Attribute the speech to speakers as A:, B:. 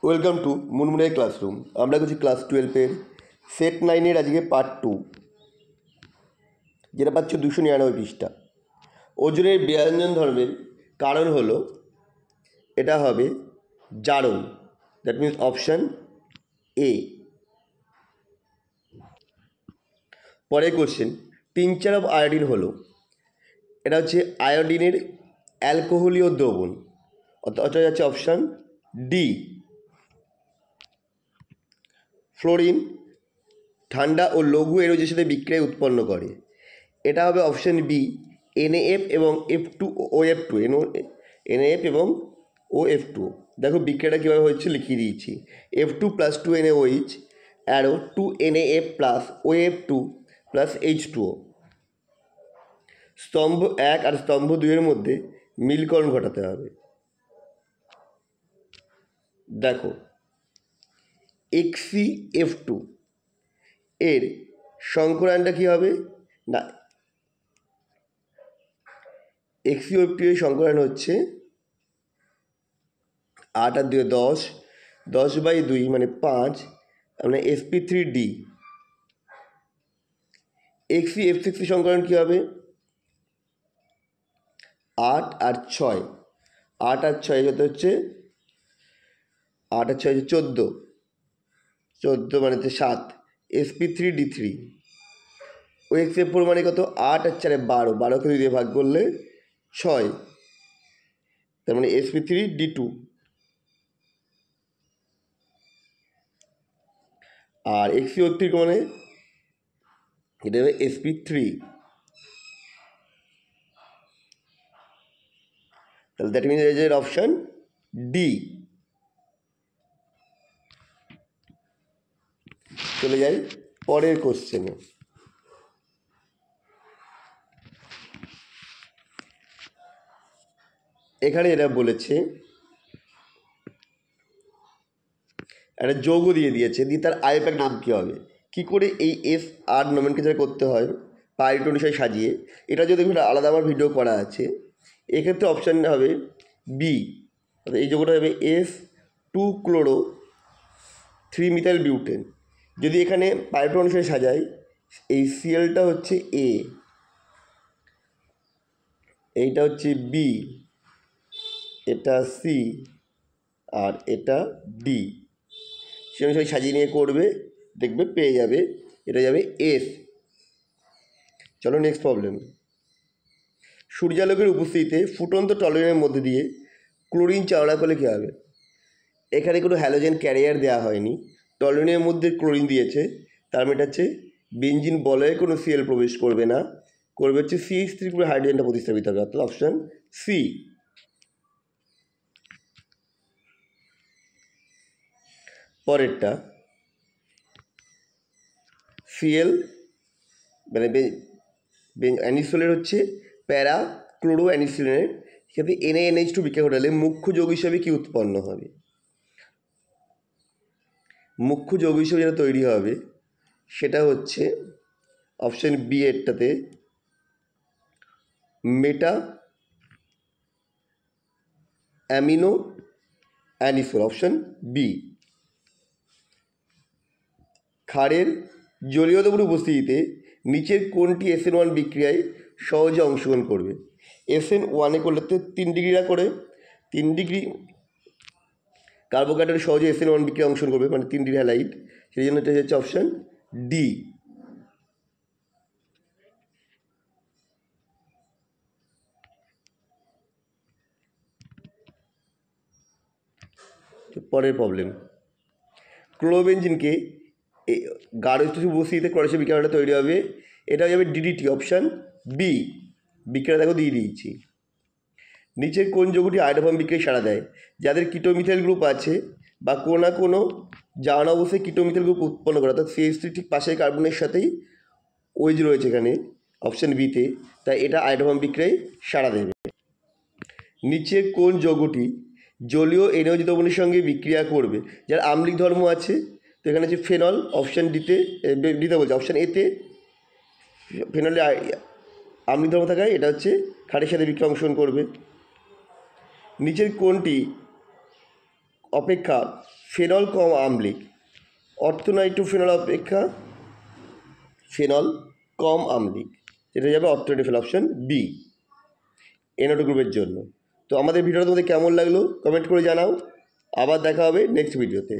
A: Welcome to মুনমুনের classroom. আমরা করছি class 12-এর set 9-এর আজকে পার্ট 2, যেটা পাচ্ছ 299 পৃষ্ঠা। ওজনের ব্যঞ্জন ধর্মের কারণ হলো, এটা হবে জারণ, দ্যাট মিনস অপশান এ। পরের কোশ্চেন, টিংচার অফ আয়োডিন হলো, এটা হচ্ছে আয়োডিনের অ্যালকোহলীয় দ্রবণ, অর্থাৎ যাচ্ছে অপশান ডি। ফ্লোরিন ঠান্ডা ও লঘু এরোজের সাথে বিক্রিয়া উৎপন্ন করে, এটা হবে অপশান বি, NaF এবং F2OF2, NaF এবং OF2। দেখো বিক্রিয়াটা কীভাবে হচ্ছে লিখিয়ে দিয়েছি। F2 + 2NaOH arrow 2NaF + OF2 + H2O। স্তম্ভ 1 আর স্তম্ভ 2-এর মধ্যে মিলকরণ ঘটাতে হবে। দেখো XeF2 এর সংকরানটা কী হবে না, XeF2 এর সংকরান হচ্ছে 8 আর 2 10, 10/2 মানে 5, মানে sp3d। XeF6 এর সংকরান কী হবে, 8 আর 6, 8 আর 6 হচ্ছে 8 আর 6 হচ্ছে 14, 14 মানে হচ্ছে 7, sp3d3। OXeF4 মানে কত, 8 আর 4 12, 12কে 2 দিয়ে ভাগ করলে 6, তার মানে sp3d2। আর XeO3 মানে এটা হবে sp3। তাহলে দ্যাট মিনস এর অপশান ডি। চলে যাই পরের কোশ্চেনে। এখানে এরা বলেছে একটা যৌগ দিয়ে দিয়েছে, দিয়ে তার আয়পাক নাম কী হবে, কী করে এই SR নমেনক্লেচার করতে হয় পাইরিট অনুসারে সাজিয়ে, এটা যদি আলাদা আমার ভিডিও করা আছে। এক্ষেত্রে অপশান হবে বি, এই যৌগটা হবে S2-chloro-3-methyl-butane। যদি এখানে পাইরিট অনুসারে সাজাই, এই Clটা হচ্ছে A, এইটা হচ্ছে B, এটা C আর এটা D। সে অনুসারে সাজিয়ে নিয়ে করবে, দেখবে পেয়ে যাবে, এটা যাবে S। চলো নেক্সট প্রবলেম। সূর্যালোকের উপস্থিতিতে ফুটন্ত টলোরিনের মধ্যে দিয়ে ক্লোরিন চালনা করলে কী হবে। এখানে কোনো হ্যালোজেন ক্যারিয়ার দেওয়া হয়নি, টলোরিনের মধ্যে ক্লোরিন দিয়েছে, তার মানে হচ্ছে বেঞ্জিন বলয়ে কোনো Cl প্রবেশ করবে না, করবে হচ্ছে CH3 করে হাইড্রোজেনটা প্রতিস্থাপিত হবে, অর্থাৎ অপশান সি। পরেরটা Cl মানে অ্যানিসোলের হচ্ছে প্যারা ক্লোরো অ্যানিসিলেনের সাথে NaNH2 বিক্রিয়া ঘটালে মুখ্য যৌগ হিসাবে কি উৎপন্ন হবে। মুখ্য যৌগ হিসেবে যেটা তৈরি হবে সেটা হচ্ছে অপশান বি এরটাতে মেটা অ্যামিনো অ্যানিসোল, অপশান বি। ক্ষারের জলীয় দ্রবণের উপস্থিতিতে নিচের কোনটি SN1 বিক্রিয়ায় সহজে অংশগ্রহণ করবে। SN1-এ করলে তো 3 ডিগ্রিরা করে, 3 ডিগ্রি কার্বোহাইড্রেট সহজে SN1 বিক্রিয়ায় অংশগ্রহণ করবে, মানে 3 ডিগ্রি হ্যালাইড, সেই জন্য এটা হচ্ছে অপশান ডি। পরের প্রবলেম, ক্লোরোবেঞ্জিনকে গাঢ় উপস্থিতিতে ক্লোরোসের বিক্রিয়াটা তৈরি হবে, এটা হয়ে যাবে DDT, অপশান বি। বিক্রিয়া দেখো দিয়ে দিয়েছি। নিচের কোন যৌগটি হাইড্রোফর্ম বিক্রিয়ায় সাড়া দেয়, যাদের কিটোমিথাইল গ্রুপ আছে বা কোনো না কোনো জারণ অবস্থায় কিটোমিথাইল গ্রুপ উৎপন্ন করে, অর্থাৎ CH3 ঠিক পাশের কার্বনের সাথেই ওইজ রয়েছে এখানে অপশান বিতে, তাই এটা হাইড্রোফর্ম বিক্রিয়ায় সাড়া দেবে। নিচের কোন যৌগটি জলীয় NaOH দ্রবণের সঙ্গে বিক্রিয়া করবে, যার আম্লিক ধর্ম আছে, তো এখানে হচ্ছে ফেনল, অপশান ডিতে বলছে, অপশান এতে ফেনলে আম্লিক ধর্ম থাকায় এটা হচ্ছে ক্ষারের সাথে বিক্রিয়া অংশগ্রহণ করবে। নিচের কোনটি অপেক্ষা ফেনল কম আম্লিক, অর্থোনাইট্রোফেনল অপেক্ষা ফেনল কম আম্লিক, যেটা যাবে অর্থোনাইট্রোফেনল অপশান বি NO2 গ্রুপের জন্য। তো আমাদের ভিডিওটা তোমাদের কেমন লাগলো কমেন্ট করে জানাও। আবার দেখা হবে নেক্সট ভিডিওতে।